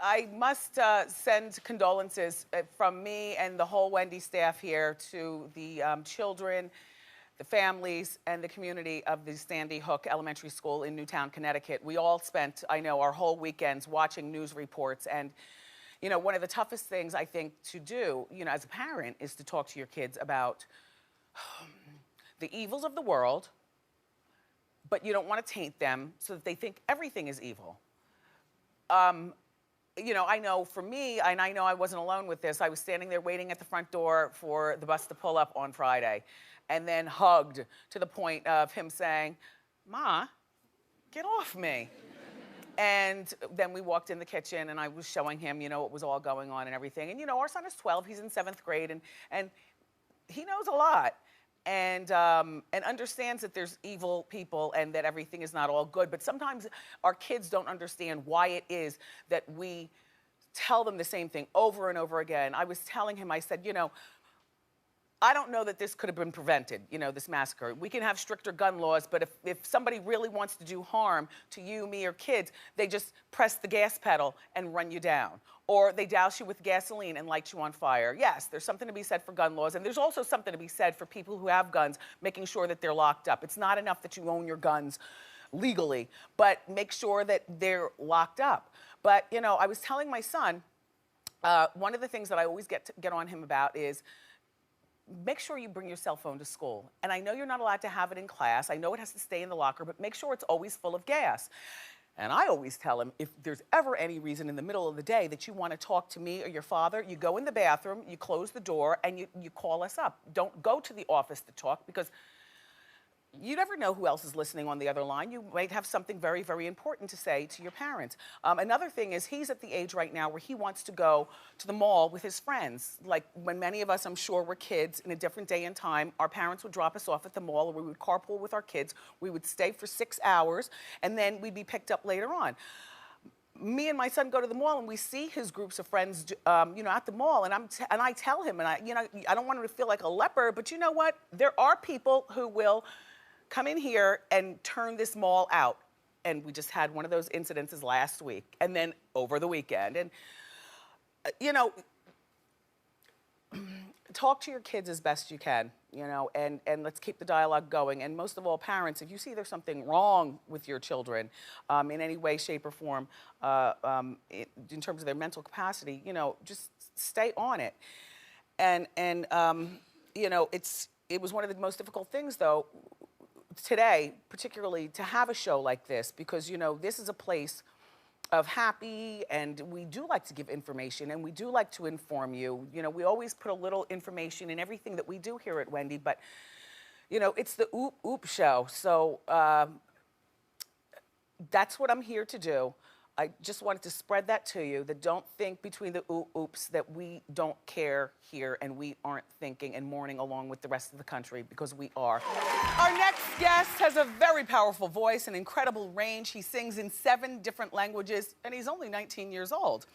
I must send condolences from me and the whole Wendy staff here to the children, the families, and the community of the Sandy Hook Elementary School in Newtown, Connecticut. We all spent, I know, our whole weekends watching news reports. And, you know, one of the toughest things I think to do, you know, as a parent, is to talk to your kids about the evils of the world, but you don't want to taint them so that they think everything is evil. You know, I know for me, and I know I wasn't alone with this, I was standing there waiting at the front door for the bus to pull up on Friday, and then hugged to the point of him saying, "Ma, get off me." And then we walked in the kitchen and I was showing him, you know, what was all going on and everything. And you know, our son is 12, he's in 7th grade, and he knows a lot. And understands that there's evil people and that everything is not all good. But sometimes our kids don't understand why it is that we tell them the same thing over and over again. I was telling him, I said, you know, I don't know that this could have been prevented, you know, this massacre. We can have stricter gun laws, but if somebody really wants to do harm to you, me, or kids, they just press the gas pedal and run you down. Or they douse you with gasoline and light you on fire. Yes, there's something to be said for gun laws, and there's also something to be said for people who have guns, making sure that they're locked up. It's not enough that you own your guns legally, but make sure that they're locked up. But, you know, I was telling my son, one of the things that I always get on him about is, make sure you bring your cell phone to school. And I know you're not allowed to have it in class. I know it has to stay in the locker, but make sure it's always full of gas. And I always tell him, if there's ever any reason in the middle of the day that you want to talk to me or your father, you go in the bathroom, you close the door, and you call us up. Don't go to the office to talk, because you never know who else is listening on the other line. You might have something very, very important to say to your parents. Another thing is, he's at the age right now where he wants to go to the mall with his friends. Like when many of us, I'm sure, were kids in a different day and time, our parents would drop us off at the mall, or we would carpool with our kids. We would stay for 6 hours, and then we'd be picked up later on. Me and my son go to the mall and we see his groups of friends, you know, at the mall, and I tell him, and you know, I don't want him to feel like a leper, but you know what? There are people who will come in here and turn this mall out. And we just had one of those incidences last week, and then over the weekend. And, you know, talk to your kids as best you can, you know, and let's keep the dialogue going. And most of all, parents, if you see there's something wrong with your children in any way, shape, or form, in terms of their mental capacity, you know, just stay on it. And you know, it was one of the most difficult things, though, today, particularly, to have a show like this, because, you know, this is a place of happy, and we do like to give information, and we do like to inform you. You know, we always put a little information in everything that we do here at Wendy, but, you know, it's the oop oop show. So that's what I'm here to do. I just wanted to spread that to you, that don't think between the oops that we don't care here and we aren't thinking and mourning along with the rest of the country, because we are. Our next guest has a very powerful voice, an incredible range. He sings in 7 different languages, and he's only 19 years old.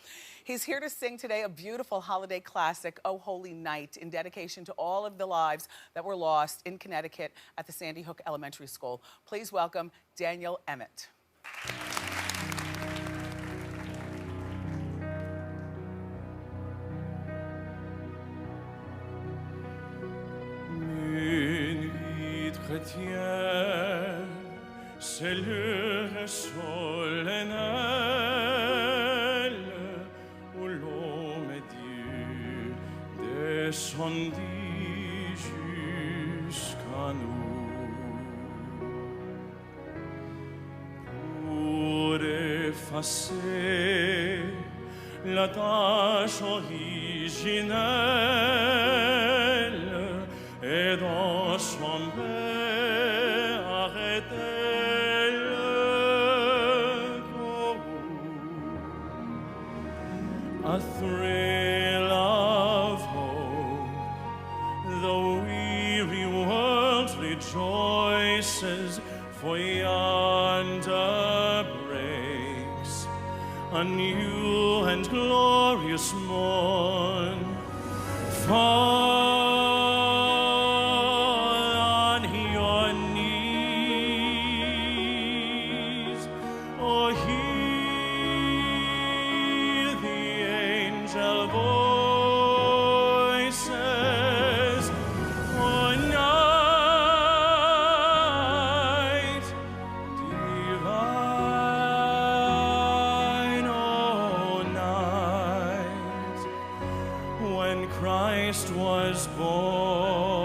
He's here to sing today a beautiful holiday classic, "Oh Holy Night," in dedication to all of the lives that were lost in Connecticut at the Sandy Hook Elementary School. Please welcome Daniel Emmet. C'est le solennel où l'homme est Dieu descendit jusqu'à nous pour effacer la tâche originelle et dans son a thrill of hope, the weary world rejoices, for yonder breaks a new and glorious morn. Fall on your knees, or hear the voices. O night divine, O night when Christ was born.